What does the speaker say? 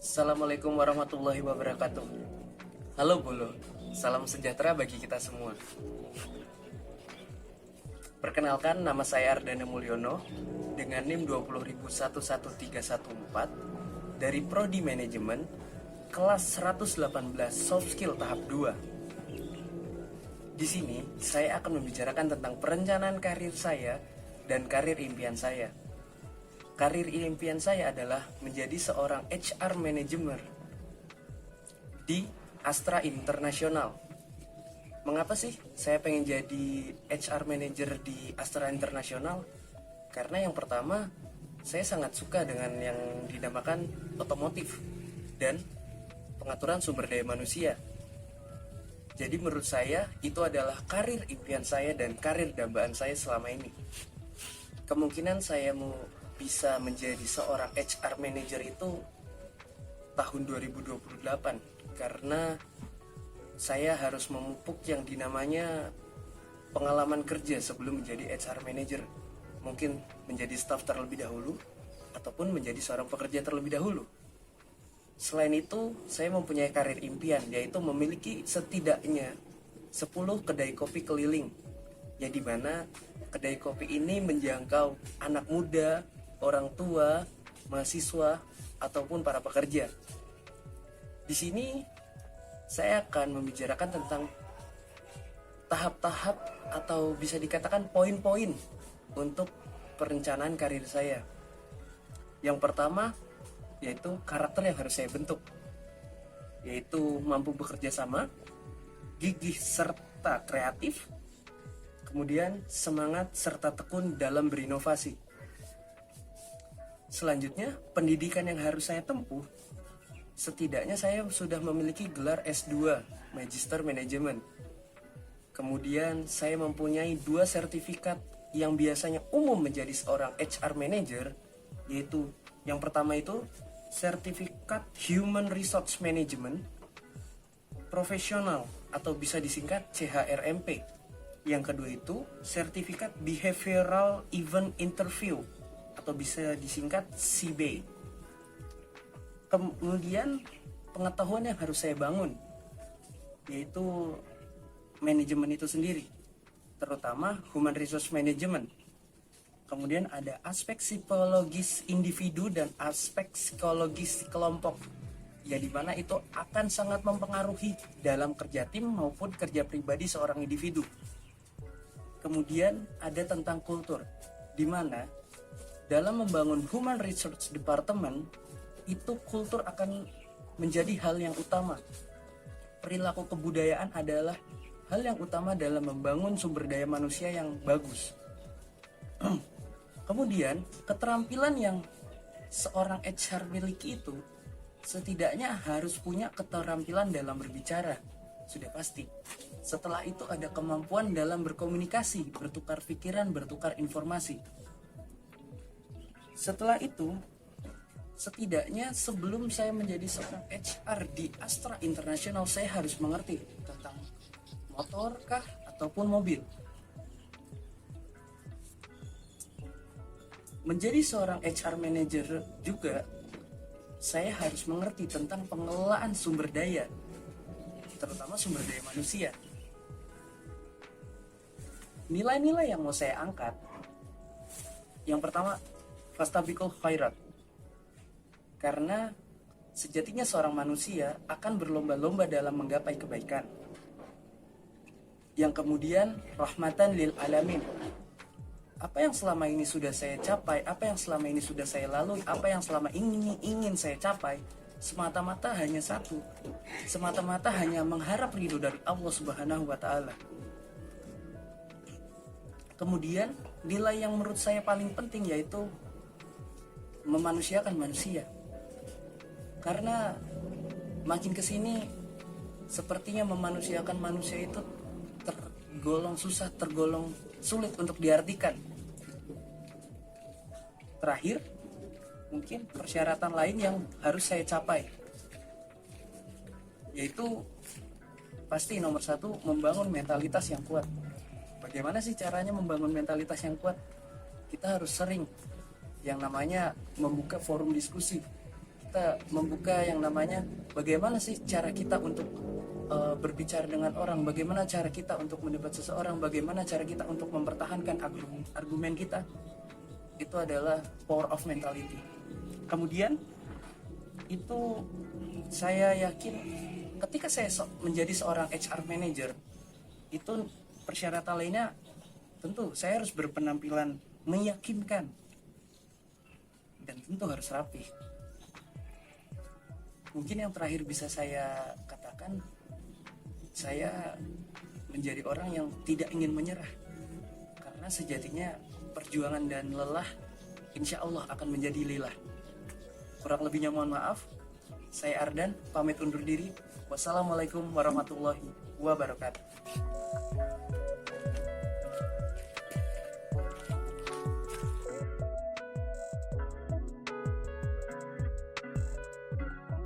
Assalamualaikum warahmatullahi wabarakatuh. Halo Bolo, salam sejahtera bagi kita semua. Perkenalkan, nama saya Ardana Mulyono dengan NIM 200111314 dari Prodi Manajemen kelas 118 Soft Skill tahap 2. Di sini saya akan membicarakan tentang perencanaan karir saya dan karir impian saya. Karir impian saya adalah menjadi seorang HR manager di Astra International. Mengapa sih saya pengen jadi HR manager di Astra International? Karena yang pertama, saya sangat suka dengan yang dinamakan otomotif dan pengaturan sumber daya manusia. Jadi menurut saya itu adalah karir impian saya dan karir dambaan saya selama ini. Kemungkinan saya mau bisa menjadi seorang HR manager itu tahun 2028 karena saya harus memupuk yang dinamanya pengalaman kerja sebelum menjadi HR manager. Mungkin menjadi staff terlebih dahulu ataupun menjadi seorang pekerja terlebih dahulu. Selain itu, saya mempunyai karir impian yaitu memiliki setidaknya 10 kedai kopi keliling, yang dimana kedai kopi ini menjangkau anak muda, orang tua, mahasiswa, ataupun para pekerja. Di sini saya akan membicarakan tentang tahap-tahap atau bisa dikatakan poin-poin untuk perencanaan karir saya. Yang pertama yaitu karakter yang harus saya bentuk, yaitu mampu bekerja sama, gigih serta kreatif, kemudian semangat serta tekun dalam berinovasi. Selanjutnya, pendidikan yang harus saya tempuh, setidaknya saya sudah memiliki gelar S2, Magister Manajemen. Kemudian saya mempunyai 2 sertifikat yang biasanya umum menjadi seorang HR Manager, yaitu yang pertama itu sertifikat Human Resource Management Profesional atau bisa disingkat CHRMP. Yang kedua itu sertifikat Behavioral Event Interview atau bisa disingkat CBE. Kemudian pengetahuan yang harus saya bangun yaitu manajemen itu sendiri, terutama Human Resource Management. Kemudian ada aspek psikologis individu dan aspek psikologis kelompok, ya dimana itu akan sangat mempengaruhi dalam kerja tim maupun kerja pribadi seorang individu. Kemudian ada tentang kultur, dimana dalam membangun Human Resource Department itu kultur akan menjadi hal yang utama. Perilaku kebudayaan adalah hal yang utama dalam membangun sumber daya manusia yang bagus. Kemudian keterampilan yang seorang HR miliki itu setidaknya harus punya keterampilan dalam berbicara, sudah pasti. Setelah itu ada kemampuan dalam berkomunikasi, bertukar pikiran, bertukar informasi. Setelah itu, setidaknya sebelum saya menjadi seorang HR di Astra International, saya harus mengerti tentang motor kah ataupun mobil. Menjadi seorang HR manager juga, saya harus mengerti tentang pengelolaan sumber daya, terutama sumber daya manusia. Nilai-nilai yang mau saya angkat, yang pertama, fastabiqul khairat. Karena sejatinya seorang manusia akan berlomba-lomba dalam menggapai kebaikan. Yang kemudian, rahmatan lil alamin. Apa yang selama ini sudah saya capai, apa yang selama ini sudah saya lalui, apa yang selama ini ingin saya capai, semata-mata hanya satu. Semata-mata hanya mengharap ridho dari Allah Subhanahu wa Ta'ala. Kemudian, nilai yang menurut saya paling penting yaitu memanusiakan manusia. Karena makin kesini sepertinya memanusiakan manusia itu tergolong susah, tergolong sulit untuk diartikan. Terakhir, mungkin persyaratan lain yang harus saya capai, yaitu pasti nomor 1, membangun mentalitas yang kuat. Bagaimana sih caranya membangun mentalitas yang kuat? Kita harus sering yang namanya membuka forum diskusi. Kita kita membuka yang namanya bagaimana sih cara kita untuk berbicara dengan orang, bagaimana cara kita untuk mendebat seseorang, bagaimana cara kita untuk mempertahankan argumen kita. Itu adalah power of mentality. Kemudian itu saya yakin ketika saya menjadi seorang HR manager, itu persyaratan lainnya tentu saya harus berpenampilan meyakinkan dan tentu harus rapi. Mungkin yang terakhir bisa saya katakan, saya menjadi orang yang tidak ingin menyerah, karena sejatinya perjuangan dan lelah insya Allah akan menjadi lilah. Kurang lebihnya mohon maaf. Saya Ardan, pamit undur diri. Wassalamualaikum warahmatullahi wabarakatuh.